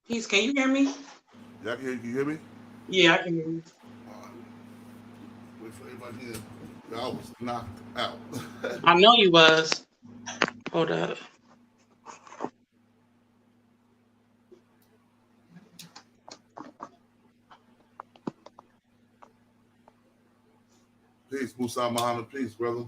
Peace, can you hear me? Yeah, I can hear you. Can you hear me? Yeah, I can hear you. Wait for everybody here. I was knocked out. I know you was. Hold up. Peace, Musa Muhammad. Peace, brother.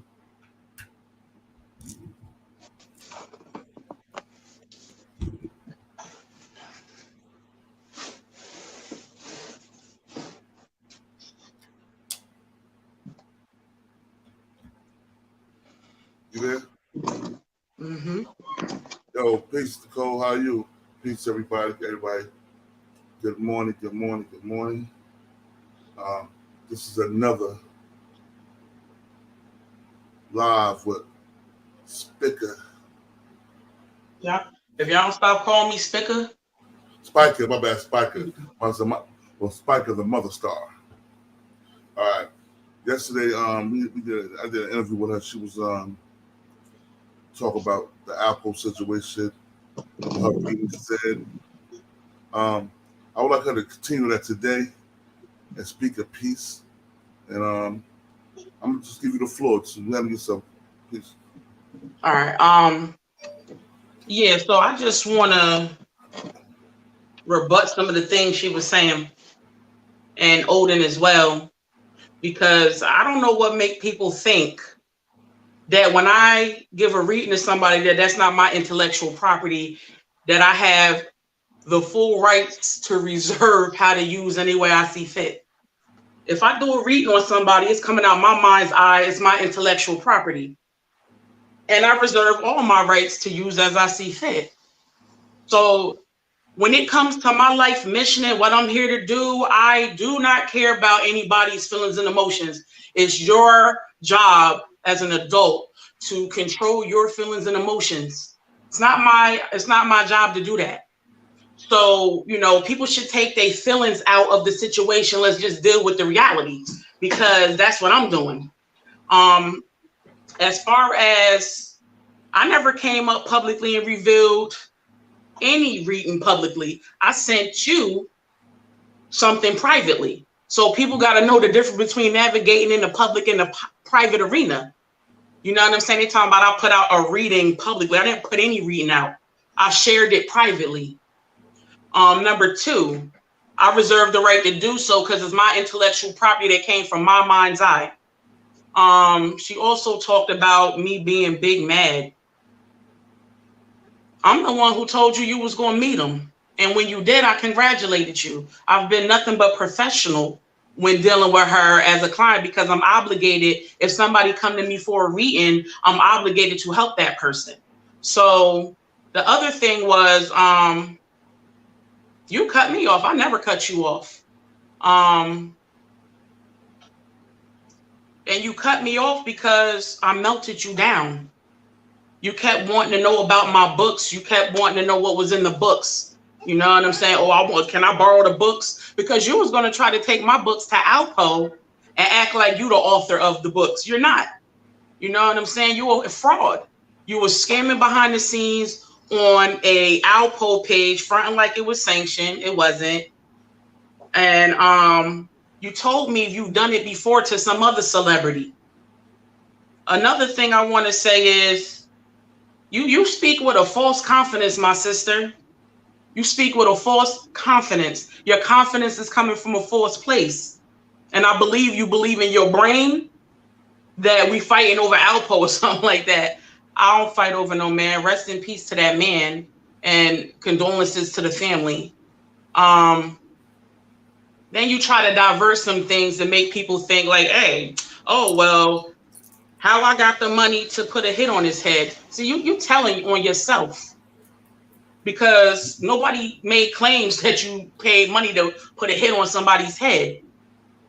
You there? Mm-hmm. Yo, peace, Nicole. How are you? Peace, everybody. Everybody. Good morning. Good morning. Good morning. Um, this is another live with Spica. Yeah. If y'all don't stop calling me Spica. Spica, my bad, Spica. Well, Spica, the Motherstar. All right. Yesterday, I did an interview with her. She was talk about the Alpo situation. Her feelings said. I would like her to continue that today and speak a piece. And I'm gonna just give you the floor to let me some peace. All right. Yeah, so I just wanna rebut some of the things she was saying and Odin as well, because I don't know what make people think that when I give a reading to somebody that's not my intellectual property, that I have the full rights to reserve how to use any way I see fit. If I do a reading on somebody, it's coming out my mind's eye, it's my intellectual property. And I reserve all my rights to use as I see fit. So when it comes to my life mission and what I'm here to do, I do not care about anybody's feelings and emotions. It's your job as an adult to control your feelings and emotions. It's not my job to do that. So, people should take their feelings out of the situation. Let's just deal with the reality, because that's what I'm doing. As far as, I never came up publicly and revealed any reading publicly. I sent you something privately. So people got to know the difference between navigating in the public and the private arena. You know what I'm saying? They talking about I put out a reading publicly. I didn't put any reading out. I shared it privately. Number two, I reserve the right to do so because it's my intellectual property that came from my mind's eye. She also talked about me being big mad. I'm the one who told you was going to meet him. And when you did, I congratulated you. I've been nothing but professional when dealing with her as a client, because I'm obligated. If somebody come to me for a reading, I'm obligated to help that person. So the other thing was, you cut me off. I never cut you off. And you cut me off because I melted you down. You kept wanting to know about my books. You kept wanting to know what was in the books. You know what I'm saying? Oh, can I borrow the books? Because you was going to try to take my books to Alpo and act like you the author of the books. You're not. You know what I'm saying? You were a fraud. You were scamming behind the scenes on a Alpo page, fronting like it was sanctioned. It wasn't. And you told me you've done it before to some other celebrity. Another thing I want to say is, you speak with a false confidence, my sister. You speak with a false confidence. Your confidence is coming from a false place. And I believe you believe in your brain that we fighting over Alpo or something like that. I don't fight over no man. Rest in peace to that man, and condolences to the family. Then you try to divert some things to make people think like, hey, oh, well, how I got the money to put a hit on his head. See, you telling on yourself, because nobody made claims that you paid money to put a hit on somebody's head.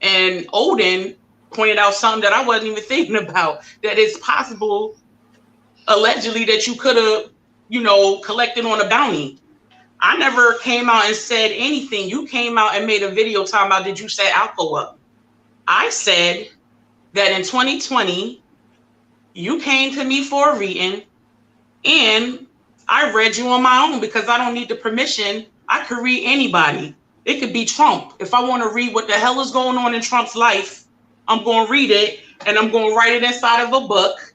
And Odin pointed out something that I wasn't even thinking about, that it's possible, allegedly, that you could have, collected on a bounty. I never came out and said anything. You came out and made a video talking about, did you set Alpo up? I said that in 2020, you came to me for a reading, and I read you on my own because I don't need the permission I could read anybody. It could be Trump. If I want to read what the hell is going on in Trump's life, I'm going to read it, and I'm going to write it inside of a book,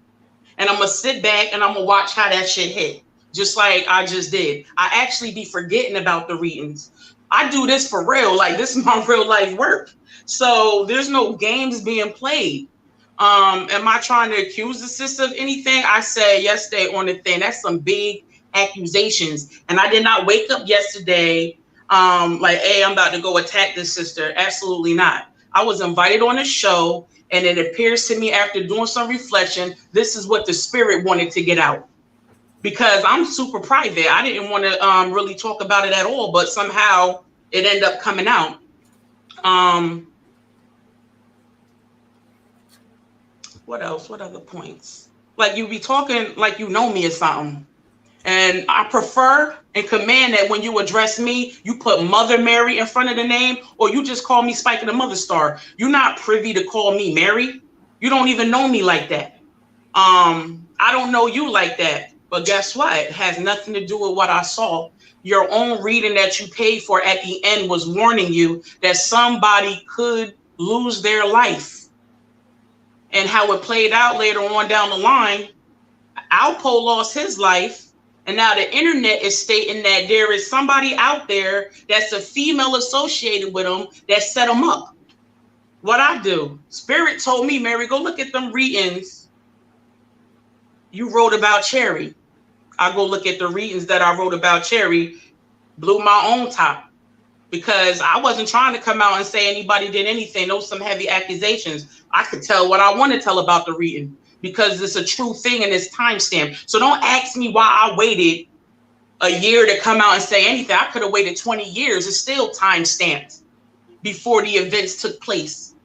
and I'm going to sit back and I'm going to watch how that shit hit, just like I just did. I actually be forgetting about the readings. I do this for real. Like, this is my real life work. So there's no games being played. Am I trying to accuse the sister of anything? I said yesterday on the thing, that's some big accusations. And I did not wake up yesterday like, hey, I'm about to go attack this sister. Absolutely not. I was invited on a show, and it appears to me after doing some reflection, this is what the spirit wanted to get out. Because I'm super private. I didn't want to really talk about it at all, but somehow it ended up coming out. What else? What other points? Like, you be talking like you know me or something. And I prefer and command that when you address me, you put Mother Mary in front of the name, or you just call me Spica the Motherstar. You're not privy to call me Mary. You don't even know me like that. I don't know you like that. But guess what? It has nothing to do with what I saw. Your own reading that you paid for at the end was warning you that somebody could lose their life. And how it played out later on down the line, Alpo lost his life. And now the internet is stating that there is somebody out there that's a female associated with him that set him up. What I do? Spirit told me, Mary, go look at them readings you wrote about Cherry. I go look at the readings that I wrote about Cherry, blew my own top. Because I wasn't trying to come out and say anybody did anything. Those some heavy accusations. I could tell what I want to tell about the reading because it's a true thing and it's timestamped. So don't ask me why I waited a year to come out and say anything. I could have waited 20 years. It's still timestamped before the events took place.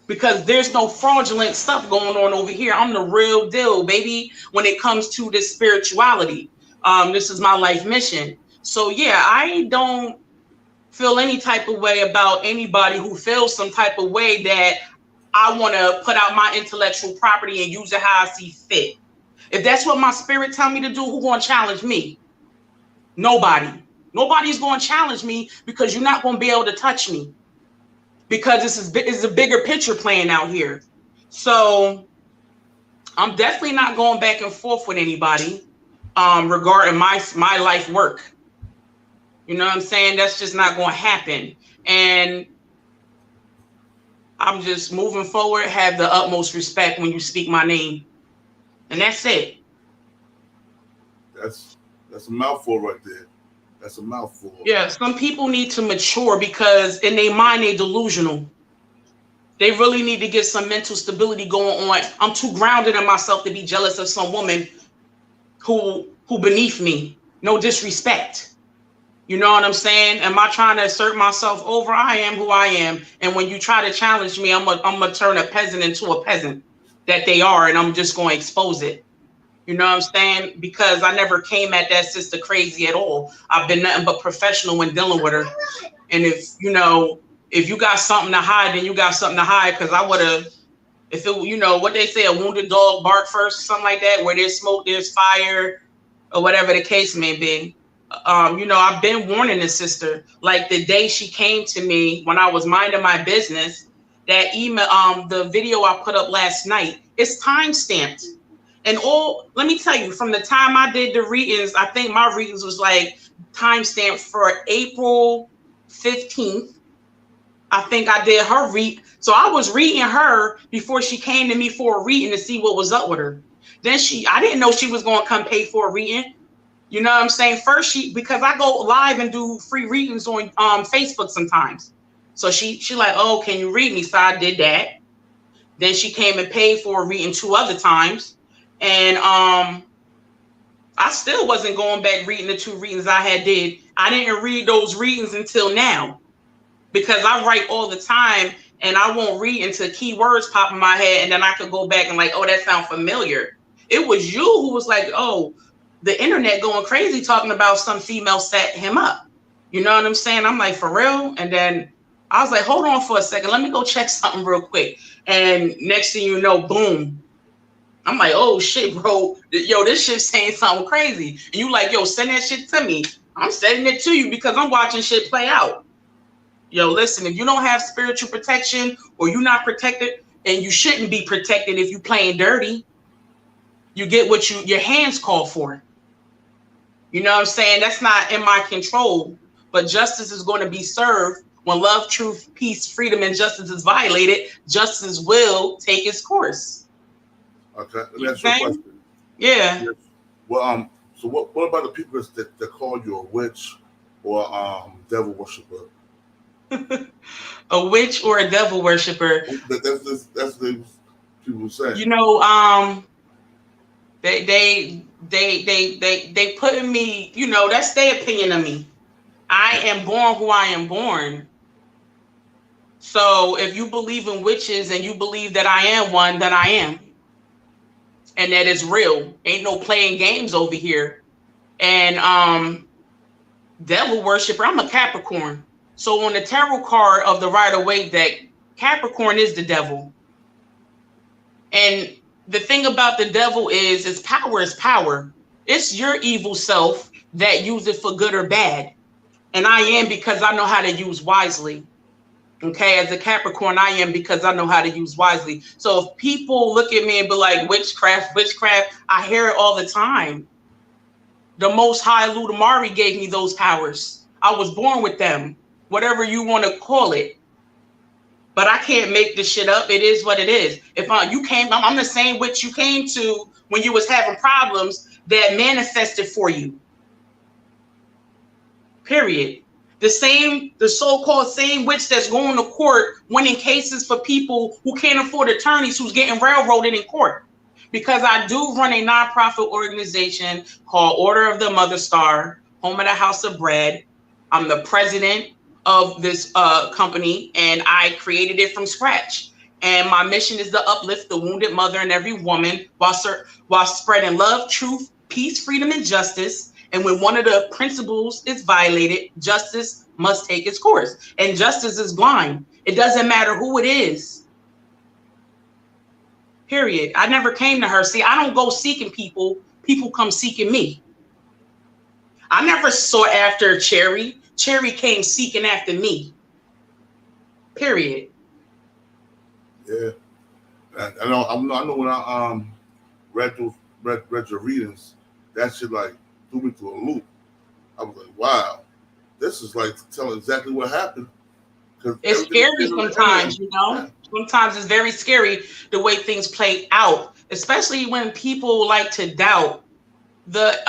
Because there's no fraudulent stuff going on over here. I'm the real deal, baby, when it comes to this spirituality. This is my life mission. So yeah, I don't feel any type of way about anybody who feels some type of way that I want to put out my intellectual property and use it how I see fit. If that's what my spirit tell me to do, who's going to challenge me? Nobody. Nobody's going to challenge me because you're not going to be able to touch me. Because this is a bigger picture playing out here. So I'm definitely not going back and forth with anybody regarding my life work. You know what I'm saying? That's just not going to happen. And I'm just moving forward, have the utmost respect when you speak my name. And that's it. That's a mouthful right there. That's a mouthful. Yeah, some people need to mature because in their mind, they're delusional. They really need to get some mental stability going on. I'm too grounded in myself to be jealous of some woman who beneath me. No disrespect. You know what I'm saying? Am I trying to assert myself over? I am who I am. And when you try to challenge me, I'm gonna turn a peasant into a peasant that they are, and I'm just going to expose it. You know what I'm saying? Because I never came at that sister crazy at all. I've been nothing but professional when dealing with her. And if you got something to hide, then you got something to hide. Because I would have, if it, what they say, a wounded dog bark first, or something like that, where there's smoke, there's fire, or whatever the case may be. I've been warning this sister. Like the day she came to me when I was minding my business, that email, the video I put up last night, it's time stamped. And let me tell you, from the time I did the readings, I think my readings was like time stamped for April 15th. I think I did her read. So I was reading her before she came to me for a reading to see what was up with her. Then I didn't know she was going to come pay for a reading. You know what I'm saying? First, because I go live and do free readings on Facebook sometimes. So she like, oh, can you read me? So I did that. Then she came and paid for a reading 2 other times. And I still wasn't going back reading the 2 readings I had did. I didn't read those readings until now. Because I write all the time and I won't read until keywords pop in my head. And then I could go back and like, oh, that sounds familiar. It was you who was like, oh, the internet going crazy talking about some female set him up. You know what I'm saying? I'm like, for real? And then I was like, hold on for a second. Let me go check something real quick. And next thing you know, boom. I'm like, oh shit, bro. Yo, this shit's saying something crazy. And you like, yo, send that shit to me. I'm setting it to you because I'm watching shit play out. Yo, listen, if you don't have spiritual protection or you're not protected, and you shouldn't be protected if you playing dirty, you get what your hands call for. You know what I'm saying? That's not in my control, but justice is going to be served. When love, truth, peace, freedom, and justice is violated, justice will take its course. Okay, let me ask you a question. Yeah. Yes. Well, so what about the people that call you a witch or devil worshiper? A witch or a devil worshiper? That's the people say. You know, they putting me. You know, that's their opinion of me. I am born who I am born. So if you believe in witches and you believe that I am one, then I am. And that is real. Ain't no playing games over here. And devil worshiper, I'm a Capricorn. So on the tarot card of the Rider-Waite deck, Capricorn is the devil. And the thing about the devil is power is power. It's your evil self that use it for good or bad. And I am because I know how to use wisely. Okay, as a Capricorn, I am because I know how to use wisely. So if people look at me and be like, witchcraft, I hear it all the time. The Most High Ludamari gave me those powers. I was born with them, whatever you want to call it. But I can't make this shit up. It is what it is. If I'm the same witch you came to when you was having problems that manifested for you. Period. The so-called same witch that's going to court winning cases for people who can't afford attorneys, who's getting railroaded in court. Because I do run a nonprofit organization called Order of the Motherstar, Home of the House of Bread. I'm the president of this company, and I created it from scratch. And my mission is to uplift the wounded mother and every woman while spreading love, truth, peace, freedom, and justice. And when one of the principles is violated, justice must take its course. And justice is blind. It doesn't matter who it is. Period. I never came to her. See, I don't go seeking people. People come seeking me. I never sought after Cherry. Cherry came seeking after me. Period. Yeah. I know when I read your readings, that shit like threw me through a loop. I was like, wow, this is like telling exactly what happened. It's scary sometimes, you know. Yeah. Sometimes it's very scary the way things play out, especially when people like to doubt the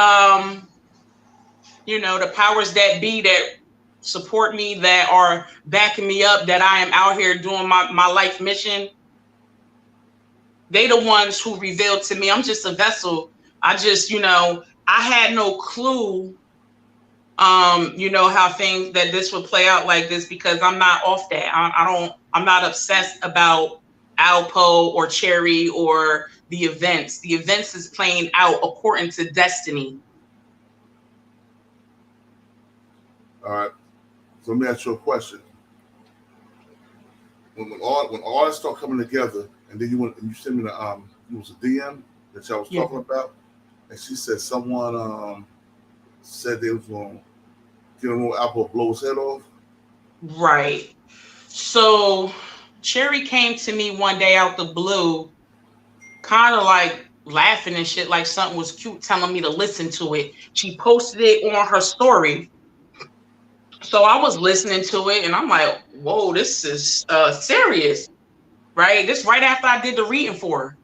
the powers that be that support me, that are backing me up, that I am out here doing my life mission. They the ones who revealed to me I'm just a vessel. I just, I had no clue, how things that this would play out like this, because I'm not off that. I'm not obsessed about Alpo or Cherry or the events. The events is playing out according to destiny. All right. So let me ask you a question. When all that start coming together, and then you send me it was a DM that y'all was talking about, and she said someone said they was going to get a little Alpo, blow his head off. Right. So Cherry came to me one day out the blue, kind of like laughing and shit, like something was cute, telling me to listen to it. She posted it on her story. So I was listening to it and I'm like, whoa, this is serious, right? This right after I did the reading for her.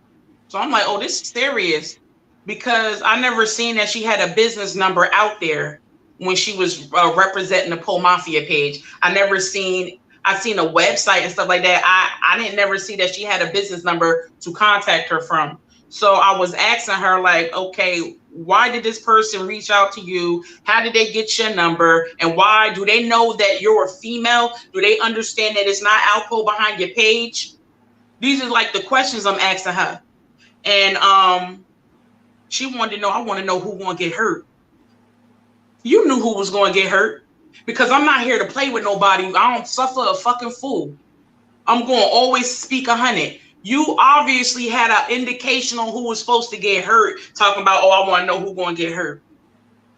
So I'm like, oh, this is serious, because I never seen that she had a business number out there when she was representing the Pomafia page. I seen a website and stuff like that. I didn't never see that she had a business number to contact her from. So I was asking her, like, okay, why did this person reach out to you? How did they get your number? And why? Do they know that you're a female? Do they understand that it's not Alpo behind your page? These are like the questions I'm asking her. And she wanted to know, I want to know who going to get hurt. You knew who was going to get hurt, because I'm not here to play with nobody. I don't suffer a fucking fool. I'm going to always speak 100. You obviously had an indication on who was supposed to get hurt, talking about, oh, I want to know who going to get hurt.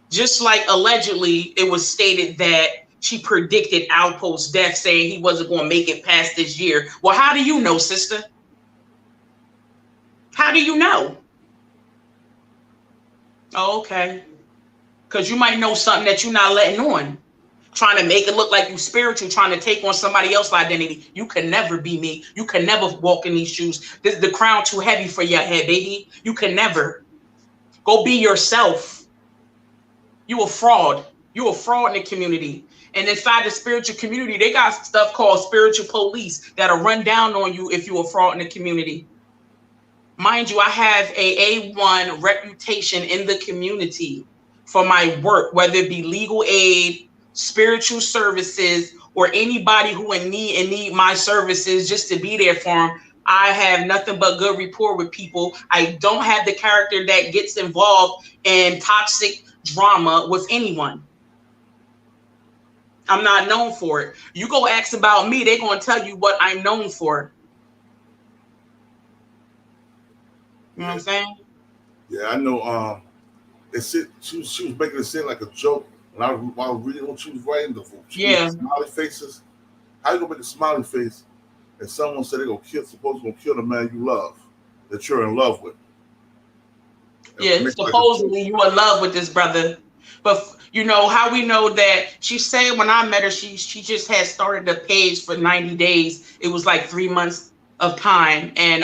Just like allegedly it was stated that she predicted Alpo's death, saying he wasn't going to make it past this year. Well, how do you know, sister? How do you know? Oh, okay. Because you might know something that you're not letting on. Trying to make it look like you spiritual, trying to take on somebody else's identity. You can never be me. You can never walk in these shoes. This is the crown too heavy for your head, baby. You can never. Go be yourself. You a fraud. You a fraud in the community. And inside the spiritual community, they got stuff called spiritual police that'll run down on you if you're a fraud in the community. Mind you, I have a A1 reputation in the community for my work, whether it be legal aid, spiritual services, or anybody who in need my services just to be there for them. I have nothing but good rapport with people. I don't have the character that gets involved in toxic drama with anyone. I'm not known for it. You go ask about me, they're going to tell you what I'm known for. You know what I'm saying? Yeah, I know. She was making it seem like a joke. When I was reading what she was writing, smiley faces. How you gonna make a smiley face and someone said they're supposed to kill the man you love, that you're in love with? Yeah, supposedly you in love with this brother. But you know how we know that? She said when I met her, she just had started the page for 90 days. It was like 3 months of time. And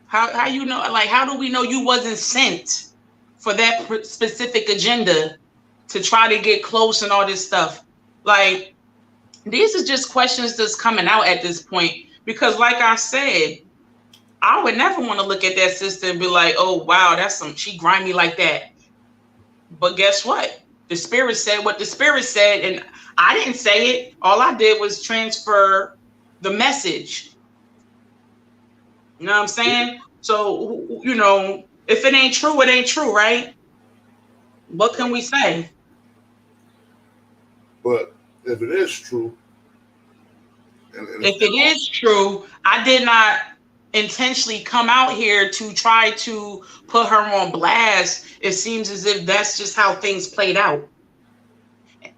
how you know, like, how do we know you wasn't sent for that specific agenda to try to get close and all this stuff? Like, these are just questions that's coming out at this point, because like I said, I would never want to look at that sister and be like, oh wow, she grimy like that. But guess what? The spirit said what the spirit said, and I didn't say it. All I did was transfer the message. You know what I'm saying? So, you know, if it ain't true, it ain't true, right? What can we say? But if it is true, if it is true, I did not intentionally come out here to try to put her on blast. It seems as if that's just how things played out.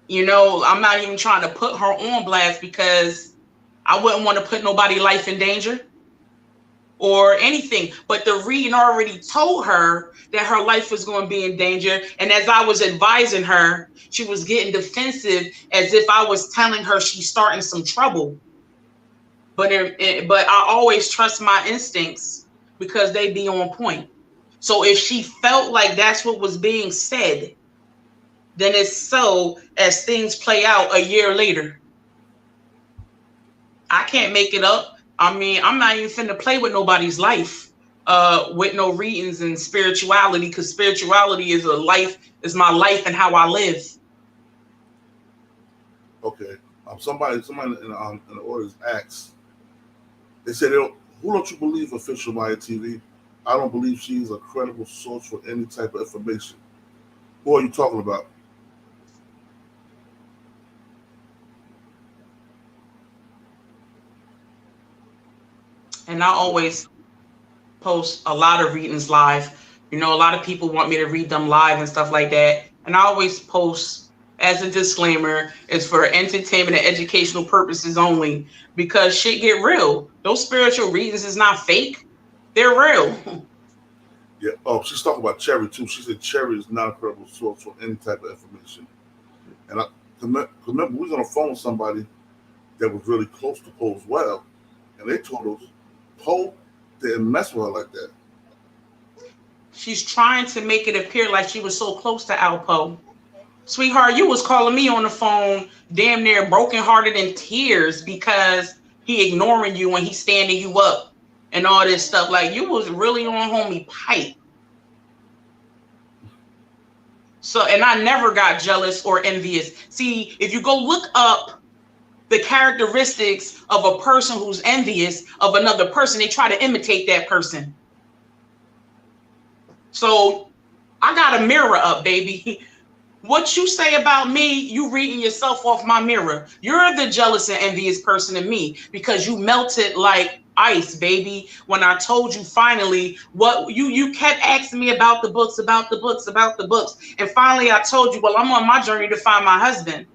You know, I'm not even trying to put her on blast because I wouldn't want to put nobody's life in danger or anything. But the reading already told her that her life was going to be in danger. And as I was advising her, she was getting defensive as if I was telling her she's starting some trouble. But I always trust my instincts because they be on point. So if she felt like that's what was being said, then it's so as things play out a year later. I can't make it up. I mean, I'm not even finna play with nobody's life with no readings and spirituality, because spirituality is is my life and how I live. Okay. Somebody in the audience asked, they said, who don't you believe official Maya TV? I don't believe she's a credible source for any type of information. Who are you talking about? And I always post a lot of readings live. You know, a lot of people want me to read them live and stuff like that. And I always post as a disclaimer, it's for entertainment and educational purposes only, because shit get real. Those spiritual readings is not fake. They're real. Yeah. Oh, she's talking about Cherry too. She said Cherry is not a credible source for any type of information. And I remember we was on the phone with somebody that was really close to Poe as well. And they told us Poe didn't mess with her like that. She's trying to make it appear like she was so close to Alpo. Sweetheart, you was calling me on the phone damn near brokenhearted in tears because he ignoring you when he's standing you up and all this stuff. Like, you was really on homie pipe. So, and I never got jealous or envious. See, if you go look up the characteristics of a person who's envious of another person, they try to imitate that person. So I got a mirror up, baby. What you say about me, you reading yourself off my mirror. You're the jealous and envious person in me because you melted like ice, baby. When I told you finally what you kept asking me about the books, and finally I told you, well, I'm on my journey to find my husband,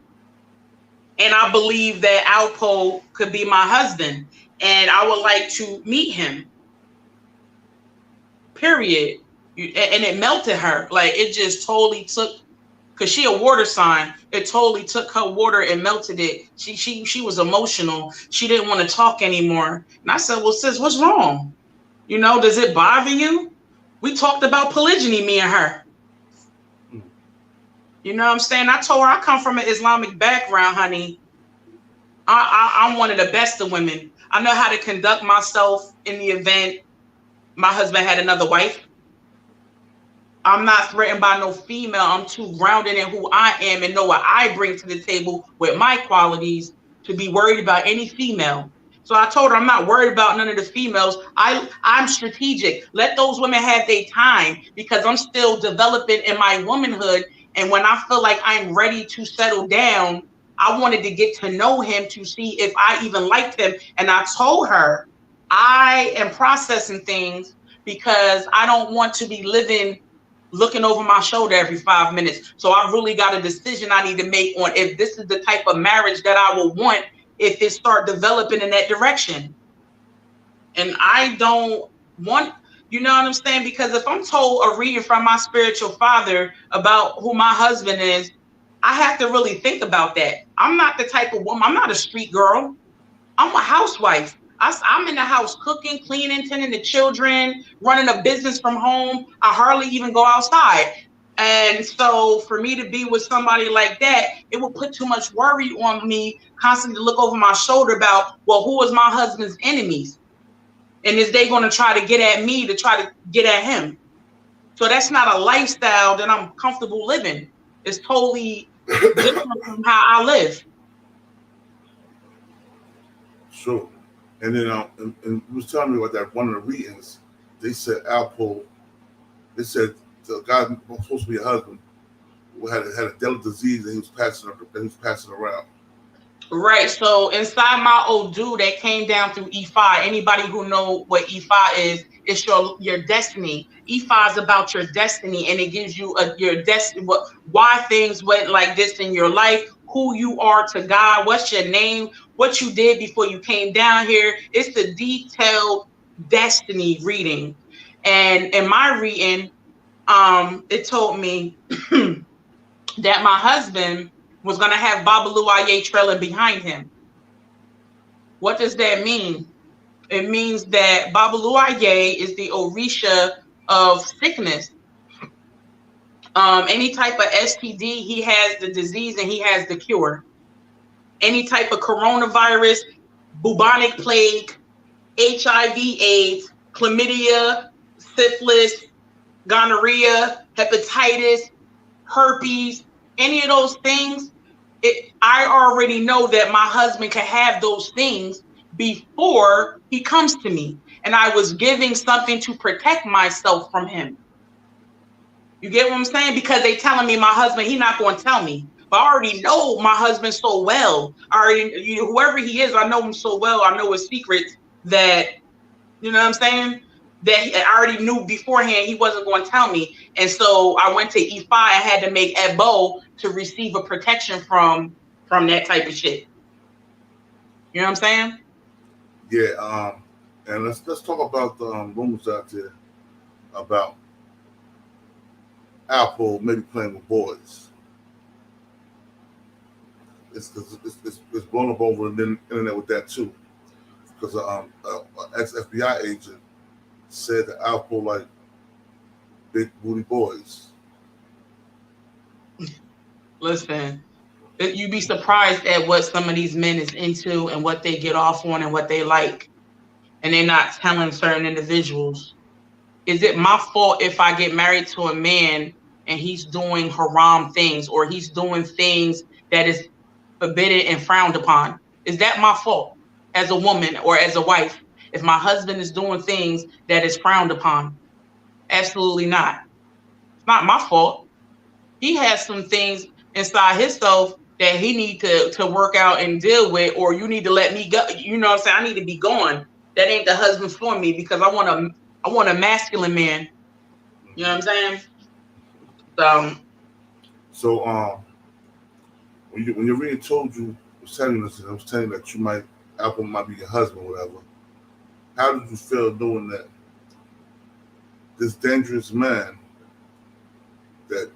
and I believe that Alpo could be my husband, and I would like to meet him. Period. And it melted her. Like, it just totally took, because she a water sign, it totally took her water and melted it. She was emotional. She didn't want to talk anymore. And I said, well, sis, what's wrong? You know, does it bother you? We talked about polygyny, me and her. You know what I'm saying? I told her I come from an Islamic background, honey. I'm one of the best of women. I know how to conduct myself in the event my husband had another wife. I'm not threatened by no female. I'm too grounded in who I am and know what I bring to the table with my qualities to be worried about any female. So I told her I'm not worried about none of the females. I'm strategic. Let those women have their time, because I'm still developing in my womanhood. And when I feel like I'm ready to settle down, I wanted to get to know him to see if I even liked him. And I told her I am processing things because I don't want to be living looking over my shoulder every 5 minutes. So I really got a decision I need to make on if this is the type of marriage that I will want if it start developing in that direction. And I don't want, you know what I'm saying? Because if I'm told a reading from my spiritual father about who my husband is, I have to really think about that. I'm not the type of woman, I'm not a street girl. I'm a housewife. I'm in the house cooking, cleaning, tending the children, running a business from home. I hardly even go outside. And so for me to be with somebody like that, it would put too much worry on me, constantly look over my shoulder about, well, who is my husband's enemies? And is they going to try to get at me to try to get at him? So that's not a lifestyle that I'm comfortable living. It's totally different from how I live. Sure. And then and he was telling me about that one of the readings. They said Alpo. They said the guy who was supposed to be a husband had a deadly disease and he was passing around. Right. So inside my old dude that came down through E5. Anybody who know what E5 is, it's your destiny. E5 is about your destiny, and it gives you your destiny. Why things went like this in your life, who you are to God, what's your name, what you did before you came down here. It's the detailed destiny reading. And in my reading, it told me that my husband was going to have Babalu Aye trailing behind him. What does that mean? It means that Babalu Aye is the Orisha of sickness. Any type of STD, he has the disease and he has the cure. Any type of coronavirus, bubonic plague, HIV, AIDS, chlamydia, syphilis, gonorrhea, hepatitis, herpes, any of those things, I already know that my husband can have those things before he comes to me. And I was giving something to protect myself from him. You get what I'm saying? Because they telling me my husband, he not going to tell me. But I already know my husband so well. Whoever he is, I know him so well. I know his secrets that, you know what I'm saying? That I already knew beforehand he wasn't going to tell me. And so I went to E5 and had to make Ebo to receive a protection from that type of shit. You know what I'm saying? Yeah. And let's talk about the rumors out there about Alpo maybe playing with boys. It's blown up over the internet with that too, because an ex-FBI agent said that Alpo like big booty boys. Listen, you'd be surprised at what some of these men is into and what they get off on and what they like, and they're not telling certain individuals. Is it my fault if I get married to a man and he's doing haram things, or he's doing things that is forbidden and frowned upon? Is that my fault as a woman or as a wife if my husband is doing things that is frowned upon? Absolutely not. It's not my fault. He has some things inside himself that he need to work out and deal with, or you need to let me go. You know what I'm saying? I need to be gone. that ain't the husband for me, because I want a masculine man. You know what I'm saying? So when your ring told you, was telling us, I was telling you that Alpo might be your husband, or whatever. How did you feel knowing that this dangerous man that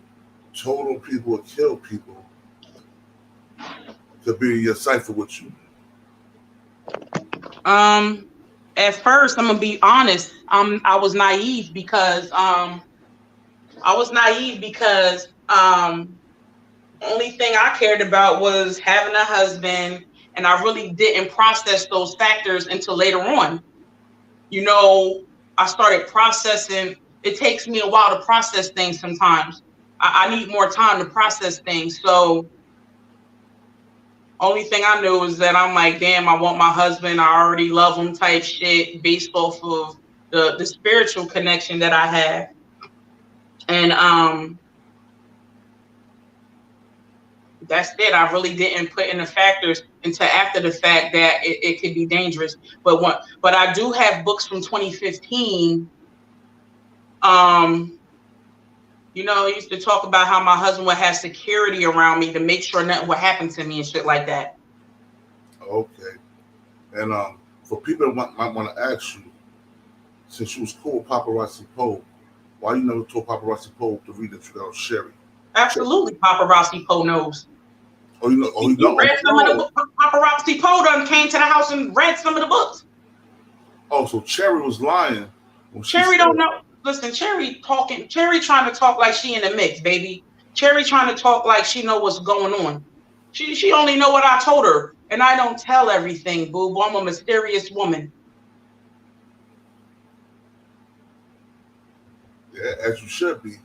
told people or killed people could be in your cipher with you? At first, I'm gonna be honest. I was naive because only thing I cared about was having a husband, and I really didn't process those factors until later on. You know, I started processing. It takes me a while to process things sometimes. I need more time to process things. So only thing I knew is that I'm like, damn, I want my husband. I already love him type shit based off of the spiritual connection that I have. And that's it. I really didn't put in the factors until after the fact that it could be dangerous. But I do have books from 2015. You know, I used to talk about how my husband would have security around me to make sure nothing would happen to me and shit like that. Okay. And for people that might want to ask you, since you was cool with Paparazzi Poe, why you never told Paparazzi Poe to read that you got Sherry? Absolutely, Paparazzi Poe knows. Oh, you know? Oh, you know? Read some of the books. Paparazzi Poe done came to the house and read some of the books. Oh, so Cherry was lying. Cherry don't know. Listen, Cherry trying to talk like she in the mix, baby. Cherry trying to talk like she know what's going on. She only know what I told her, and I don't tell everything, boo. I'm a mysterious woman. Yeah, as you should be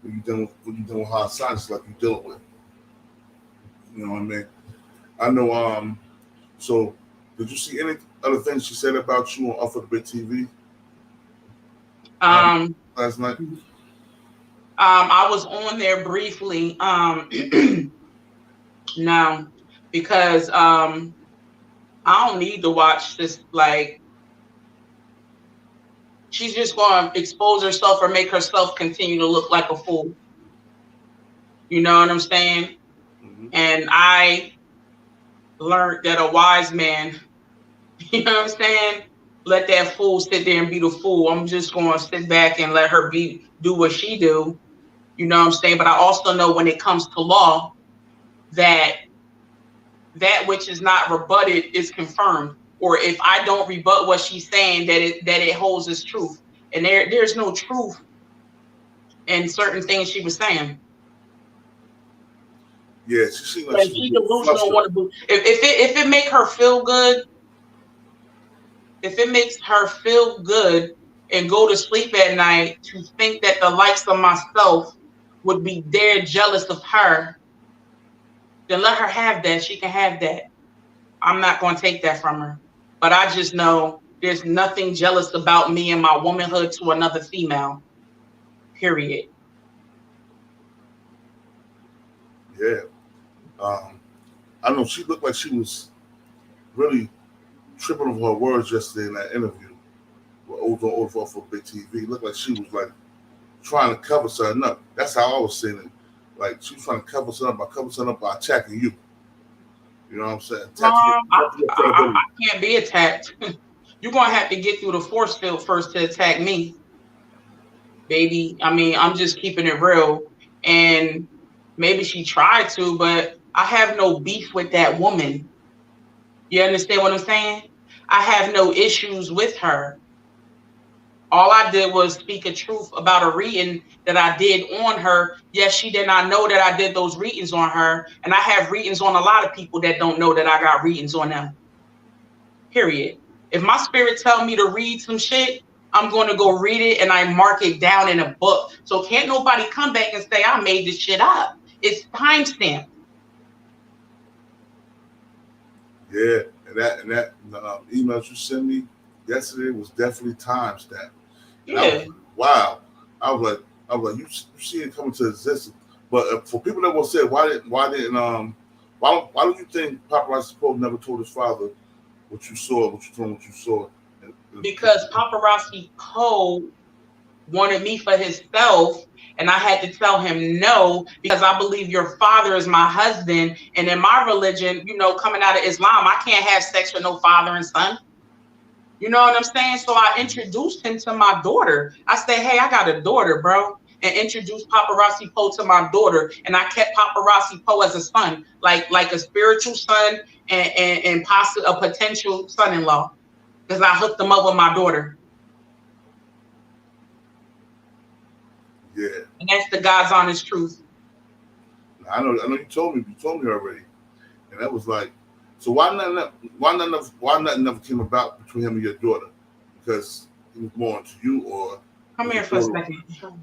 when you're dealing with hard science like you're dealing with. You know what I mean? I know. So, did you see any other things she said about you on Off of the Big TV? Last night. I was on there briefly. No, because I don't need to watch this. Like, she's just going to expose herself or make herself continue to look like a fool. You know what I'm saying? Mm-hmm. And I learned that a wise man, you know what I'm saying, let that fool sit there and be the fool. I'm just going to sit back and let her do what she do. You know what I'm saying? But I also know when it comes to law that which is not rebutted is confirmed. Or if I don't rebut what she's saying, that it holds as truth. And there's no truth in certain things she was saying. Yeah, she seemed like she delusional. If it make her feel good, if it makes her feel good and go to sleep at night to think that the likes of myself would be dead jealous of her, then let her have that. She can have that. I'm not going to take that from her. But I just know there's nothing jealous about me and my womanhood to another female. Period. Yeah. I know she looked like she was really tripping over her words yesterday in that interview over for Big TV. It looked like she was like trying to cover something up. That's how I was seeing it. Like she was trying to cover something up by attacking you. You know what I'm saying? I can't be attacked. You're going to have to get through the force field first to attack me, baby. I mean, I'm just keeping it real. And maybe she tried to, but I have no beef with that woman. You understand what I'm saying? I have no issues with her. All I did was speak a truth about a reading that I did on her. Yes, she did not know that I did those readings on her. And I have readings on a lot of people that don't know that I got readings on them. Period. If my spirit tell me to read some shit, I'm going to go read it and I mark it down in a book. So can't nobody come back and say I made this shit up. It's timestamped. Yeah, and that email you sent me yesterday was definitely timestamped. Yeah. Like, wow. I was like, you see it coming to existence. But for people that will say, why don't you think Paparazzi Poe never told his father what you saw, what you told him, what you saw, and because paparazzi Poe wanted me for himself, and I had to tell him no, because I believe your father is my husband, and in my religion, you know, coming out of Islam, I can't have sex with no father and son. You know what I'm saying? So I introduced him to my daughter. I said, hey, I got a daughter, bro. And introduced paparazzi Poe to my daughter. And I kept paparazzi Poe as a son, like a spiritual son and possibly a potential son-in-law. Because I hooked them up with my daughter. Yeah. And that's the God's honest truth. I know you told me already. And that was like, so why nothing never came about between him and your daughter? Because he was more into you, or come here for a second. Oh,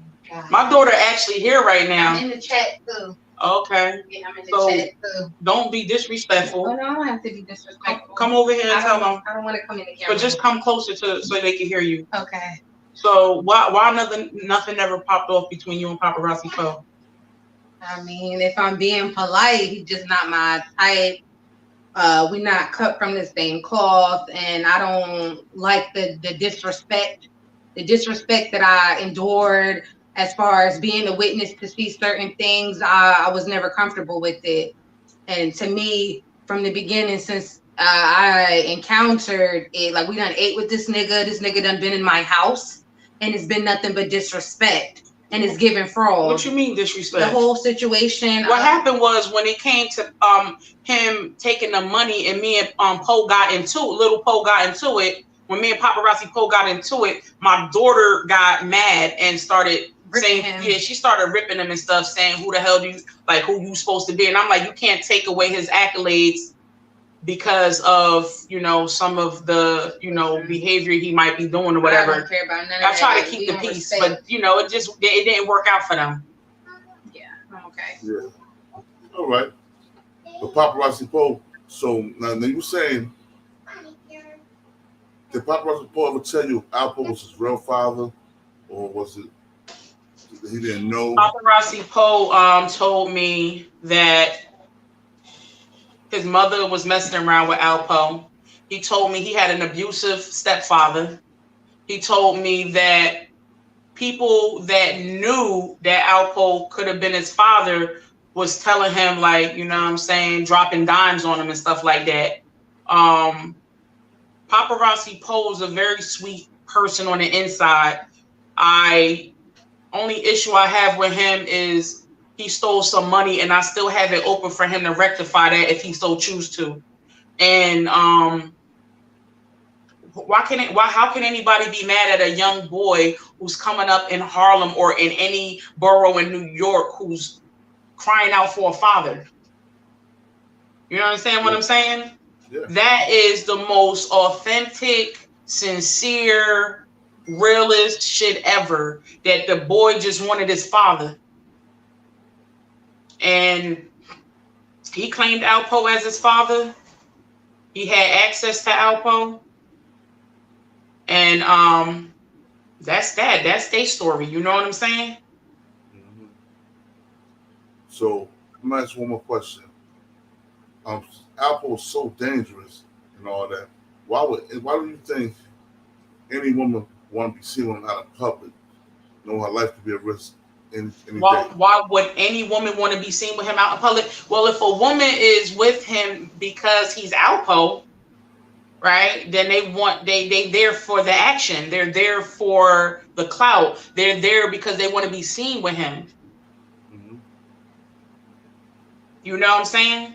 my daughter actually here right now. I'm in the chat too. Okay. Yeah, I'm in the chat too. Don't be disrespectful. Oh, no, I don't have to be disrespectful. Come over here and tell them. I don't want to come in the camera. But just come closer so they can hear you. Okay. So why nothing ever popped off between you and paparazzi Poe? I mean, if I'm being polite, he's just not my type. We're not cut from the same cloth, and I don't like the disrespect that I endured as far as being a witness to see certain things. I was never comfortable with it. And to me, from the beginning, since I encountered it, like we done ate with this nigga done been in my house, and it's been nothing but disrespect. And it's given fraud. What you mean disrespect? The whole situation. What happened was when it came to him taking the money, and me and Poe got into it, little Poe got into it. When me and paparazzi Poe got into it, my daughter got mad and started saying, yeah, she started ripping him and stuff, saying, who the hell do you, like, who you supposed to be? And I'm like, you can't take away his accolades because of, you know, some of the, you know, behavior he might be doing or whatever. I don't care about none of I that. try to keep the peace, but you know, it didn't work out for them. Yeah, I'm okay. Yeah. All right. But paparazzi Poe, so now you saying, did paparazzi Poe ever tell you Alpo was his real father, or was it he didn't know? Paparazzi Poe told me that his mother was messing around with Alpo. He told me he had an abusive stepfather. He told me that people that knew that Alpo could have been his father was telling him, like, you know what I'm saying, dropping dimes on him and stuff like that. Paparazzi Poe is a very sweet person on the inside. Only issue I have with him is he stole some money, and I still have it open for him to rectify that if he so choose to. And how can anybody be mad at a young boy who's coming up in Harlem or in any borough in New York who's crying out for a father? You know what I'm saying? What I'm saying? Yeah. That is the most authentic, sincere, realest shit ever, that the boy just wanted his father. And he claimed Alpo as his father. He had access to Alpo. And that's that. That's their story. You know what I'm saying? Mm-hmm. So I'm gonna ask one more question. Alpo is so dangerous and all that. Why do you think any woman want to be seen with him out in public, knowing her life could be at risk? Why would any woman want to be seen with him out in public? Well, if a woman is with him because he's Alpo, right? Then they there for the action. They're there for the clout. They're there because they want to be seen with him. Mm-hmm. You know what I'm saying?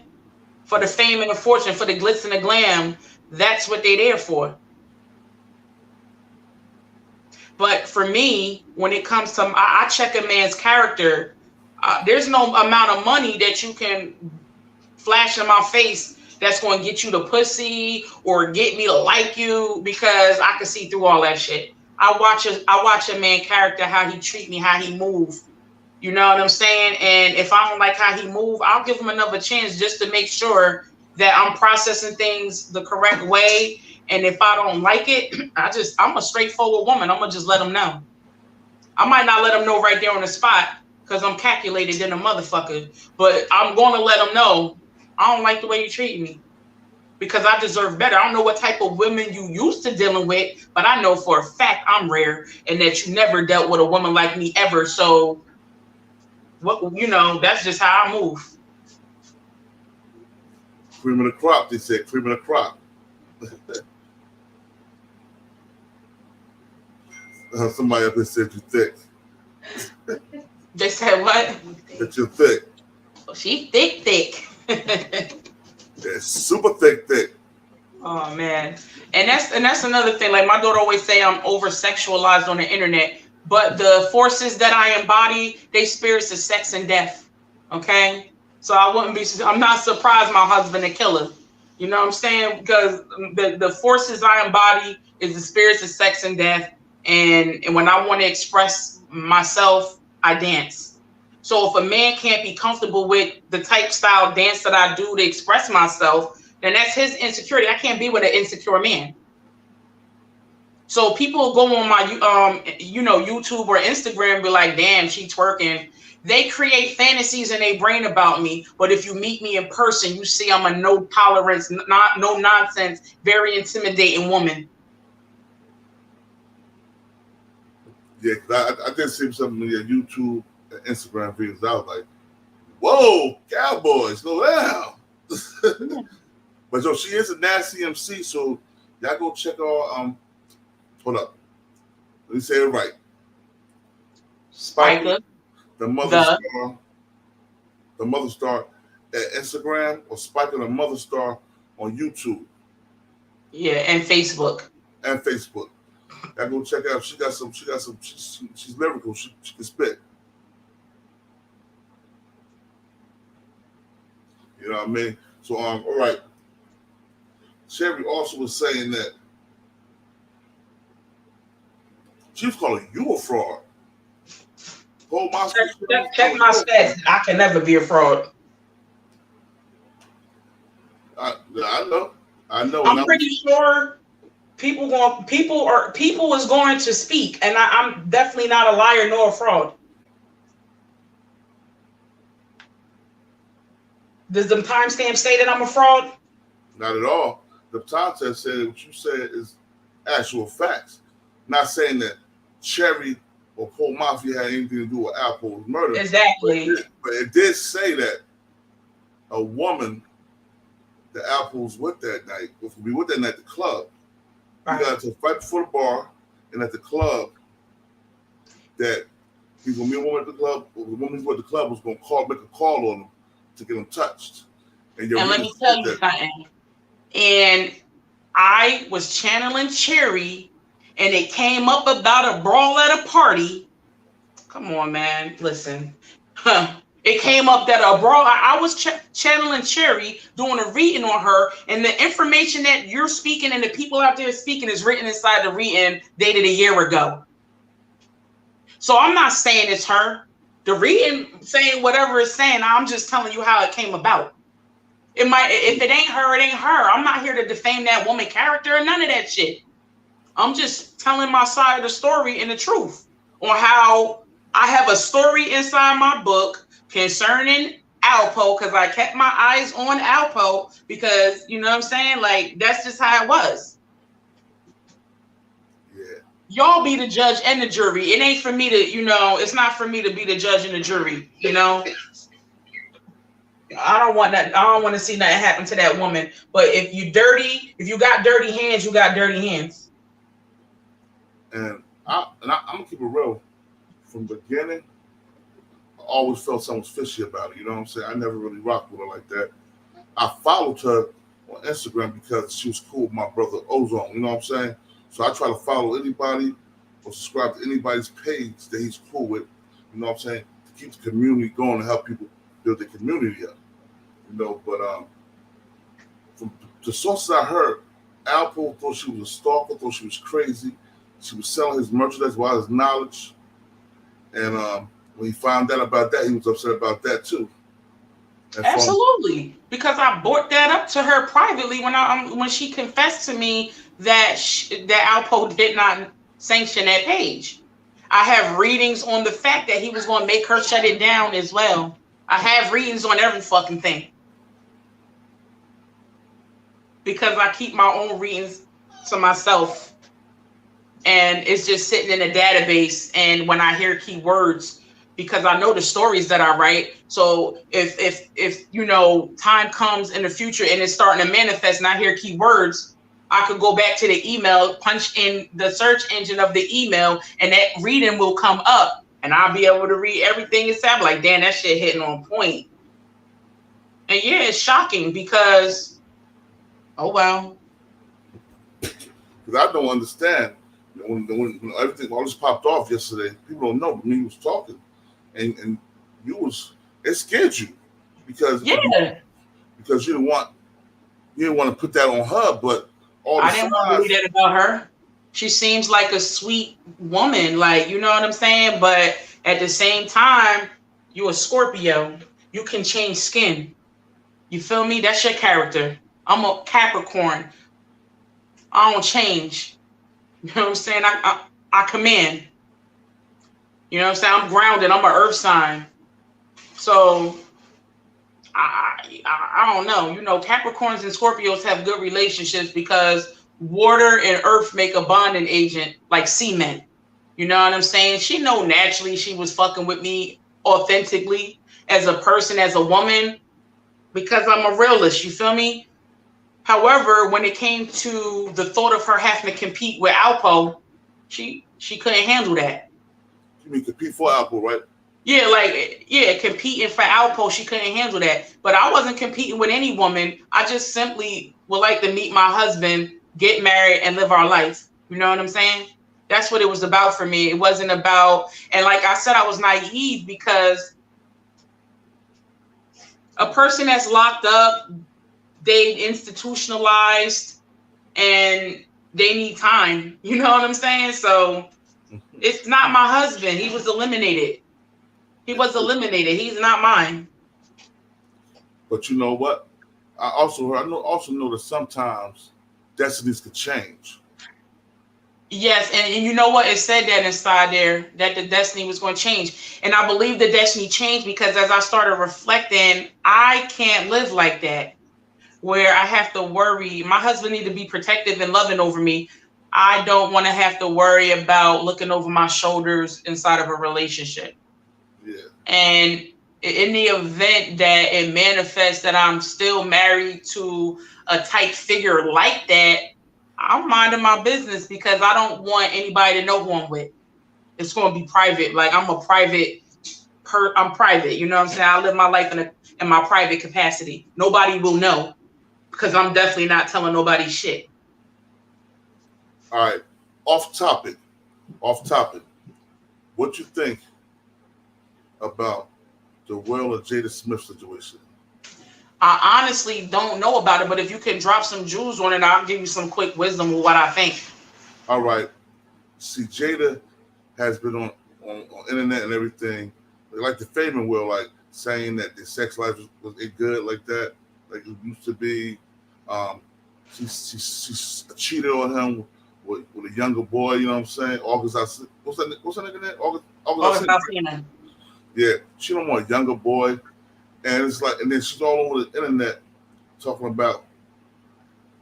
For the fame and the fortune, for the glitz and the glam. That's what they're there for. But for me, when it comes to, I check a man's character. There's no amount of money that you can flash in my face that's going to get you the pussy or get me to like you, because I can see through all that shit. I watch a man character, how he treat me, how he move. You know what I'm saying? And if I don't like how he move, I'll give him another chance just to make sure that I'm processing things the correct way. And if I don't like it, I'm a straightforward woman. I'm going to just let them know. I might not let them know right there on the spot because I'm calculated in a motherfucker. But I'm going to let them know, I don't like the way you treat me. because I deserve better. I don't know what type of women you used to dealing with, but I know for a fact I'm rare and that you never dealt with a woman like me ever. So, what, you know, that's just how I move. Cream of the crop, they said. Cream of the crop. Somebody up here said you thick. They said what? That you're thick. Oh, she thick. Yeah, super thick. Oh man, and that's another thing. Like my daughter always say, I'm over sexualized on the internet, but the forces that I embody, they spirits of sex and death. Okay, so I'm not surprised my husband a killer. You know what I'm saying? Because the forces I embody is the spirits of sex and death, and when I want to express myself, I dance. So if a man can't be comfortable with the type style dance that I do to express myself, then that's his insecurity. I can't be with an insecure man. So people go on my YouTube or Instagram and be like, damn, she twerking. They create fantasies in their brain about me. But if you meet me in person, you see I'm a no tolerance, no nonsense, very intimidating woman. Yeah, I did see something in your YouTube and Instagram videos. I was like, whoa, cowboys, slow down. But yo, she is a nasty MC, so y'all go check her. Hold up, let me say it right. Spica, the Motherstar, the Motherstar at Instagram, or Spica the Motherstar on YouTube. Yeah, and Facebook. And Facebook. Y'all go check out. She got some. She's lyrical. She can spit. You know what I mean? So all right. Sherry also was saying that she was calling you a fraud. Check my stats. I can never be a fraud. I know. I'm pretty sure people is going to speak, and I'm definitely not a liar nor a fraud. Does the timestamp say that I'm a fraud? Not at all. The timestamp said what you said is actual facts. Not saying that Cherry or Pomafia had anything to do with Alpo's murder. Exactly. But it did say that a woman that Alpo was with that night, was going to be with that night at the club. Right. He got to fight before the bar and at the club that he's going to meet a woman at the club. The woman who was at the club was going to make a call on him to get him touched. And let me tell you something. And I was channeling Cherry, and it came up about a brawl at a party. Come on, man. Listen. It came up that a brawl. I was channeling Cherry, doing a reading on her, and the information that you're speaking and the people out there speaking is written inside the reading dated a year ago. So I'm not saying it's her. The reading saying whatever it's saying, I'm just telling you how it came about. It might, if it ain't her, it ain't her. I'm not here to defame that woman character or none of that shit. I'm just telling my side of the story and the truth on how I have a story inside my book concerning Alpo, because I kept my eyes on Alpo because, you know what I'm saying? Like, that's just how it was. Yeah. Y'all be the judge and the jury. It ain't for me to, it's not for me to be the judge and the jury, I don't want that. I don't want to see nothing happen to that woman. But if you got dirty hands, you got dirty hands. And I'm gonna keep it real. From the beginning, I always felt something was fishy about it. You know what I'm saying? I never really rocked with her like that. I followed her on Instagram because she was cool with my brother Ozone. You know what I'm saying? So I try to follow anybody or subscribe to anybody's page that he's cool with. You know what I'm saying? To keep the community going and help people build the community up. But from the sources I heard, Alpo thought she was a stalker, thought she was crazy. She was selling his merchandise without his knowledge. And when he found out about that, he was upset about that too. And absolutely, because I brought that up to her privately when she confessed to me that that Alpo did not sanction that page. I have readings on the fact that he was going to make her shut it down as well. I have readings on every fucking thing. because I keep my own readings to myself. And it's just sitting in a database. And when I hear keywords, because I know the stories that I write. So if you know, time comes in the future and it's starting to manifest and I hear keywords, I could go back to the email, punch in the search engine of the email, and that reading will come up. And I'll be able to read everything it said. Like, damn, that shit hitting on point. And yeah, it's shocking because, oh well. Because I don't understand. When everything all this popped off yesterday, people don't know, but me was talking, and it scared you because you didn't want to put that on her, but I didn't want to read that about her. She seems like a sweet woman, like, you know what I'm saying? But at the same time, you a Scorpio. You can change skin. You feel me? That's your character. I'm a Capricorn. I don't change. You know what I'm saying? I command. You know what I'm saying? I'm grounded. I'm an earth sign. So I don't know. You know, Capricorns and Scorpios have good relationships because water and earth make a bonding agent, like cement. You know what I'm saying? She know naturally she was fucking with me authentically as a person, as a woman, because I'm a realist. You feel me? However, when it came to the thought of her having to compete with Alpo, she couldn't handle that. You mean compete for Alpo, right? Yeah, competing for Alpo, she couldn't handle that. But I wasn't competing with any woman. I just simply would like to meet my husband, get married, and live our life. You know what I'm saying? That's what it was about for me. It wasn't about, and like I said, I was naive because a person that's locked up, they institutionalized, and they need time. You know what I'm saying? So it's not my husband. He was eliminated. He's not mine. But you know what? I also know that sometimes destinies could change. Yes, and you know what? It said that inside there that the destiny was going to change. And I believe the destiny changed because as I started reflecting, I can't live like that, where I have to worry. My husband needs to be protective and loving over me. I don't want to have to worry about looking over my shoulders inside of a relationship. Yeah. And in the event that it manifests that I'm still married to a type figure like that, I'm minding my business because I don't want anybody to know who I'm with. It's going to be private. Like I'm private. You know what I'm saying? I live my life in my private capacity. Nobody will know because I'm definitely not telling nobody shit. All right. Off topic. What you think about the Will and Jada Smith situation? I honestly don't know about it, but if you can drop some jewels on it, I'll give you some quick wisdom of what I think. All right. See, Jada has been on internet and everything, like the Fame and Will, like saying that their sex life was good like that, like it used to be. She cheated on him with a younger boy. You know what I'm saying? What's that nigga name? August Alsina. Yeah, she don't want a younger boy. And it's like, and then she's all over the internet talking about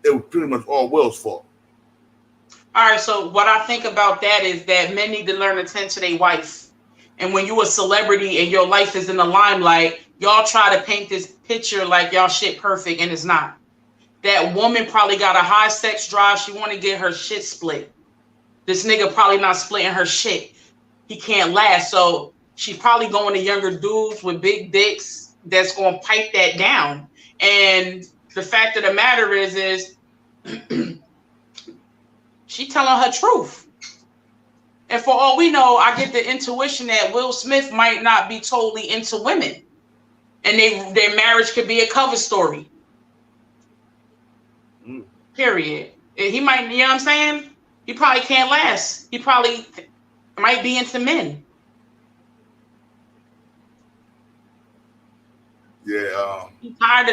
it was pretty much all Will's fault. All right, so what I think about that is that men need to learn to tend to their wife. And when you're a celebrity and your life is in the limelight, y'all try to paint this picture like y'all shit perfect, and it's not. That woman probably got a high sex drive. She want to get her shit split. This nigga probably not splitting her shit. He can't last. So she's probably going to younger dudes with big dicks that's going to pipe that down. And the fact of the matter is she telling her truth. And for all we know, I get the intuition that Will Smith might not be totally into women. And their marriage could be a cover story. Period. He might, you know what I'm saying? He probably can't last. He probably might be into men. Yeah.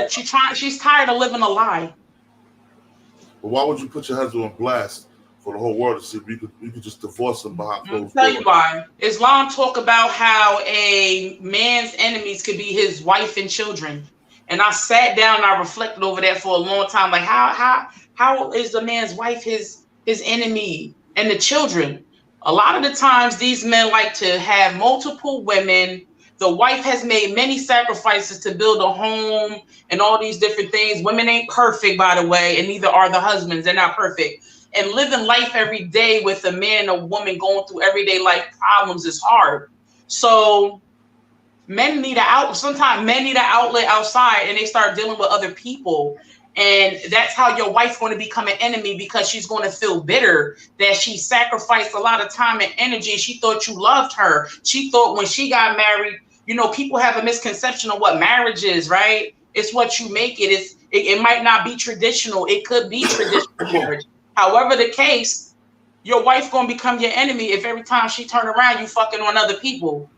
She's tired of living a lie. But why would you put your husband on blast for the whole world to see if you could just divorce him behind closed doors? I'll tell you why. Islam talk about how a man's enemies could be his wife and children. And I sat down and I reflected over that for a long time. Like how is the man's wife his enemy and the children? A lot of the times these men like to have multiple women. The wife has made many sacrifices to build a home and all these different things. Women ain't perfect, by the way, and neither are the husbands. They're not perfect. And living life every day with a man and a woman going through everyday life problems is hard. So men need an outlet. Sometimes men need an outlet outside, and they start dealing with other people. And that's how your wife's going to become an enemy, because she's going to feel bitter that she sacrificed a lot of time and energy. She thought you loved her. She thought when she got married, you know, people have a misconception of what marriage is, right? It's what you make it. It might not be traditional. It could be traditional marriage. However the case, your wife's going to become your enemy if every time she turn around, you fucking on other people.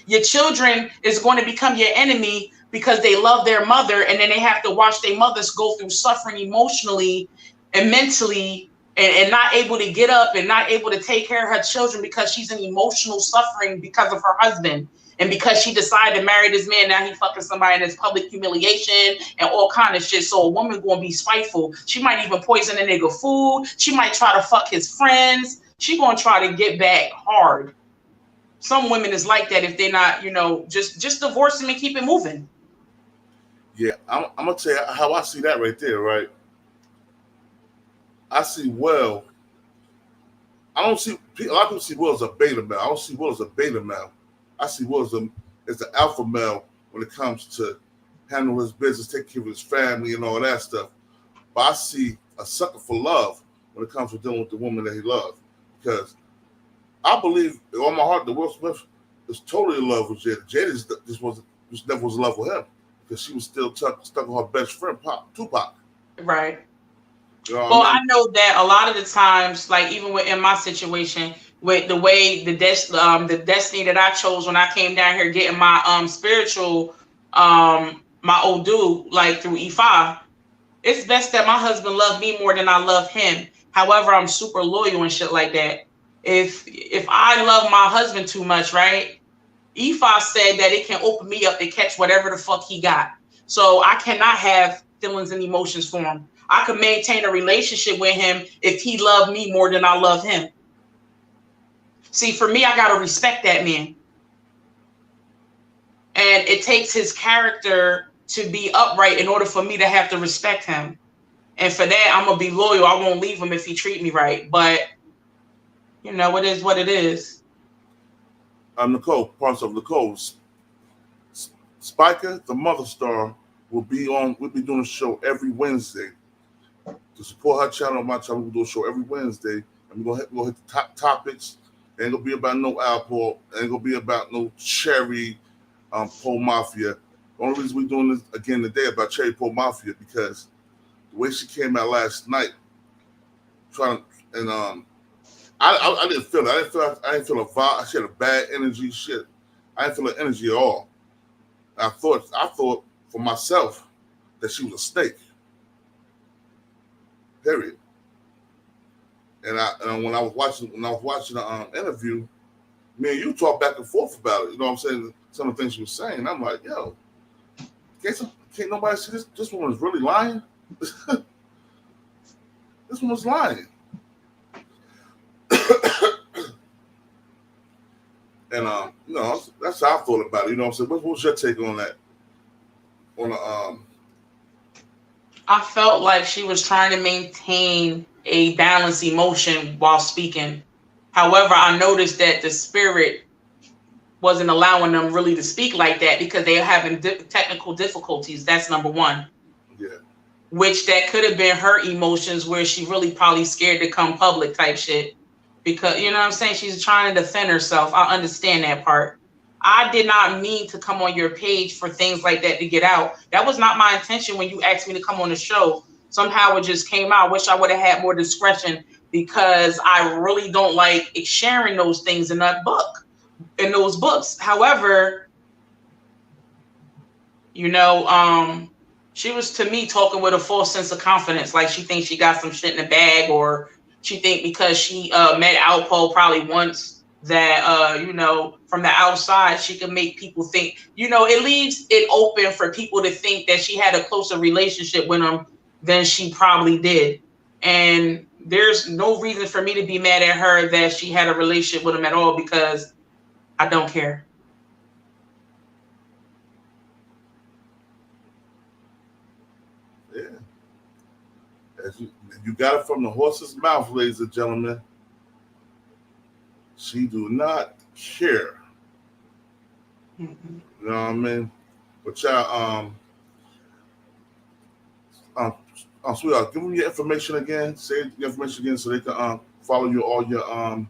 Your children is going to become your enemy because they love their mother, and then they have to watch their mothers go through suffering emotionally and mentally, and not able to get up and not able to take care of her children because she's in emotional suffering because of her husband. And because she decided to marry this man, now he fucking somebody in this public humiliation and all kind of shit. So a woman gonna be spiteful. She might even poison a nigga food. She might try to fuck his friends. She gonna try to get back hard. Some women is like that if they're not, you know, just divorce him and keep it moving. Yeah, I'm gonna tell you how I see that right there, right? I see Will. I don't see a lot of people see Will as a beta male. I don't see Will as a beta male. I see Will as an alpha male when it comes to handling his business, taking care of his family and all that stuff. But I see a sucker for love when it comes to dealing with the woman that he loves. Because I believe in all my heart that Will Smith is totally in love with Jada. Jada just never was in love with him because she was still stuck on her best friend, Tupac. Right. You know Well, I mean? I know that a lot of the times, like even in my situation, with the way the destiny that I chose when I came down here getting my spiritual my old dude, like through E5, it's best that my husband loved me more than I love him. However, I'm super loyal and shit like that. If I love my husband too much, right? E5 said that it can open me up to catch whatever the fuck he got. So I cannot have feelings and emotions for him. I could maintain a relationship with him if he loved me more than I love him. See, for me, I got to respect that man. And it takes his character to be upright in order for me to have to respect him. And for that, I'm going to be loyal. I won't leave him if he treat me right. But, you know, it is what it is. Nicole, parts of Nicole. Spica, the Motherstar, will be doing a show every Wednesday. To support her channel, my channel, we'll do a show every Wednesday. And we're gonna hit the top topics. Ain't gonna be about no Alpo. Ain't gonna be about no Cherry Pomafia. The only reason we're doing this again today about Cherry Pomafia because the way she came out last night, I didn't feel it. I didn't feel a vibe. She had a bad energy. Shit, I didn't feel her energy at all. I thought for myself that she was a snake. Period. And when I was watching the interview, me and you talked back and forth about it. You know what I'm saying? Some of the things she was saying. I'm like, yo, can't nobody see this? This woman's really lying. This woman's lying. And you know, that's how I thought about it. You know what I'm saying? What was your take on that? I felt like she was trying to maintain a balanced emotion while speaking. However, I noticed that the spirit wasn't allowing them really to speak like that because they were having technical difficulties. That's number one. Yeah. Which that could have been her emotions where she really probably scared to come public type shit. Because, you know what I'm saying? She's trying to defend herself. I understand that part. I did not mean to come on your page for things like that to get out. That was not my intention when you asked me to come on the show. Somehow it just came out. I wish I would have had more discretion because I really don't like sharing those things in those books. However, you know, she was to me talking with a false sense of confidence. Like she thinks she got some shit in the bag, or she think because she met Alpo probably once that you know, from the outside she can make people think, you know, it leaves it open for people to think that she had a closer relationship with him than she probably did. And there's no reason for me to be mad at her that she had a relationship with him at all, because I don't care. Yeah. As you got it from the horse's mouth, ladies and gentlemen. She do not care. Mm-hmm. You know what I mean? But y'all, sweetheart, give them your information again. Say your information again so they can follow you all your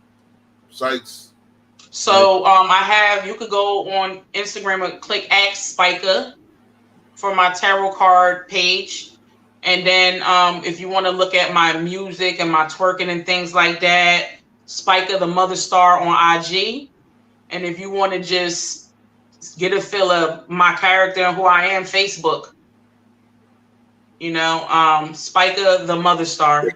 sites. So I have, you could go on Instagram and click Ask Spica for my tarot card page. And then if you want to look at my music and my twerking and things like that, Spica the Motherstar on IG. And if you want to just get a feel of my character and who I am, Facebook. You know, Spica the Motherstar.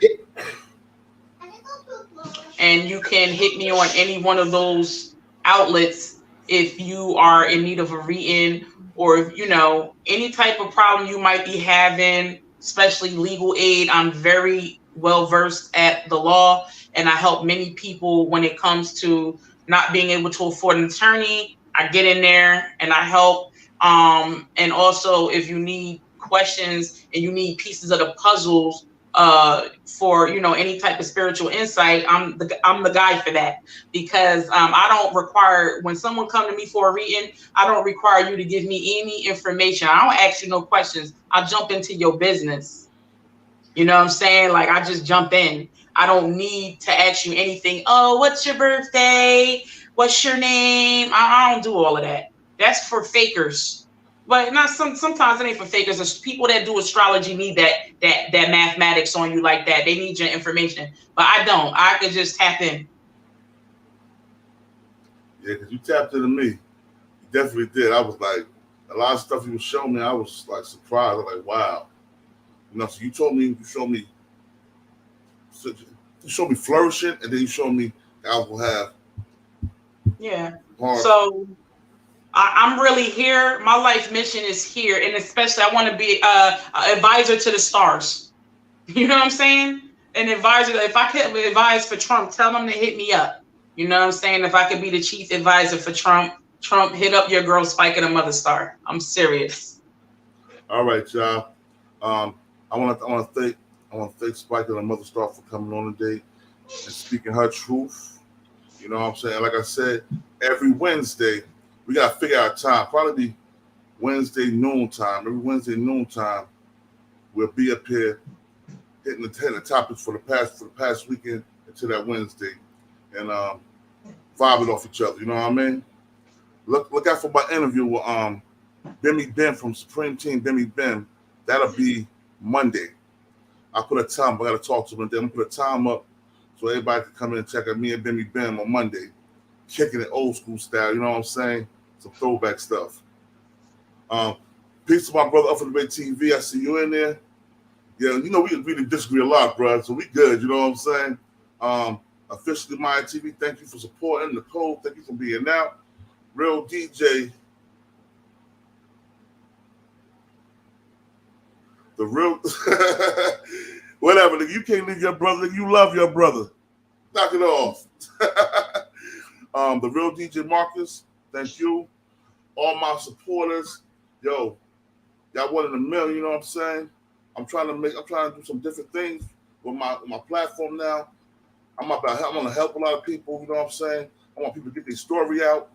And you can hit me on any one of those outlets if you are in need of a reading, or if, you know, any type of problem you might be having, especially legal aid. I'm very well versed at the law, and I help many people when it comes to not being able to afford an attorney. I get in there and I help. And also, if you need questions and you need pieces of the puzzles for, you know, any type of spiritual insight, I'm the guy for that, because I don't require, when someone come to me for a reading, I don't require you to give me any information. I don't ask you no questions. I jump into your business. You know what I'm saying? Like, I just jump in. I don't need to ask you anything. Oh, what's your birthday? What's your name? I don't do all of that. That's for fakers. But not sometimes it ain't for fakers. There's people that do astrology need that mathematics on you like that. They need your information. But I don't. I could just tap in. Yeah, because you tapped into me. You definitely did. I was like, a lot of stuff you were showing me, I was like surprised. I was like, wow. You know, so you showed me flourishing, and then you showed me I will have. Yeah. Hard. So I'm really here. My life mission is here, and especially I want to be an advisor to the stars. You know what I'm saying? An advisor. If I could advise for Trump, tell them to hit me up. You know what I'm saying? If I could be the chief advisor for Trump, hit up your girl Spica the Motherstar. I'm serious. All right, y'all. I want to thank Spica the Motherstar for coming on today and speaking her truth. You know what I'm saying? Like I said, every Wednesday we gotta figure out time. Probably be Wednesday noon time. Every Wednesday noon time, we'll be up here hitting the topics for the past weekend until that Wednesday, and vibing off each other. You know what I mean? Look out for my interview with Bimmy Ben from Supreme Team Bimmy Ben. That'll be Monday. I put a time. I got to talk to him. Then I'm put a time up so everybody can come in and check out me and Bimmy Ben on Monday, kicking it old school style. You know what I'm saying? Some throwback stuff. Peace to my brother up from the TV. I see you in there. Yeah, you know we agree to disagree a lot, bro. So we good. You know what I'm saying? Officially My TV. Thank you for supporting Nicole. Thank you for being out. Real DJ. The real, whatever. Nigga, you can't leave your brother. Nigga, you love your brother. Knock it off. The real DJ Marcus. Thank you. All my supporters. Yo, y'all 1 in a million. You know what I'm saying? I'm trying to do some different things with my platform now. I'm gonna help a lot of people. You know what I'm saying? I want people to get their story out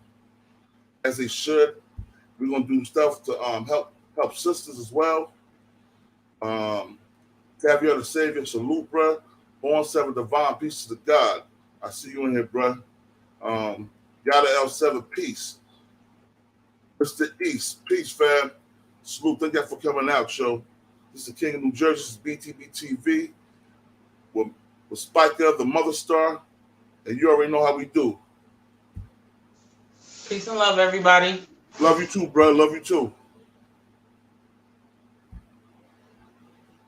as they should. We're gonna do stuff to help sisters as well. Caviar the Savior, salute, bruh. Born 7 Divine, peace to God. I see you in here, bruh. Yada L7, peace. Mr. East, peace, fam. Salute, thank you for coming out, yo. This is the King of New Jersey, this is BTBTV with Spica, the Motherstar, and you already know how we do. Peace and love, everybody. Love you too, bruh. Love you too.